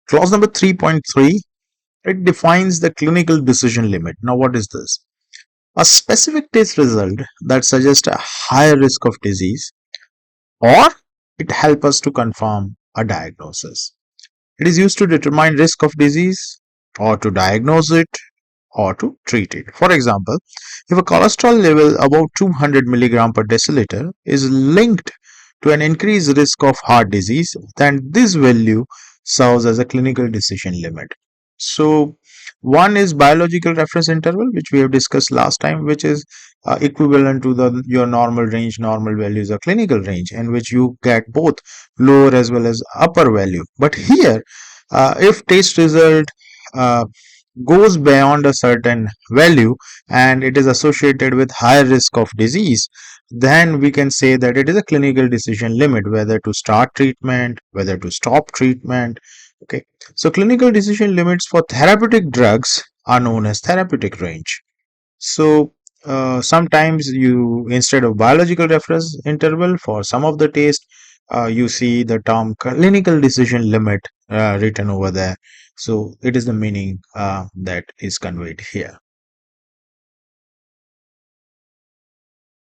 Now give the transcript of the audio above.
Clause number 3.3, it defines the clinical decision limit. Now, what is this? A specific test result that suggests a higher risk of disease, or it helps us to confirm a diagnosis. It is used to determine risk of disease, or to diagnose it, or to treat it. For example, if a cholesterol level above 200 milligram per deciliter is linked to an increased risk of heart disease, then this value serves as a clinical decision limit. So, one is biological reference interval, which we have discussed last time, which is equivalent to the your normal range, normal values, or clinical range, in which you get both lower as well as upper value. But here, if test result uh, goes beyond a certain value and it is associated with higher risk of disease, then we can say that it is a clinical decision limit, whether to start treatment, whether to stop treatment. Okay, so clinical decision limits for therapeutic drugs are known as therapeutic range. So sometimes you, instead of biological reference interval for some of the tests, you see the term clinical decision limit written over there. So it is the meaning that is conveyed here.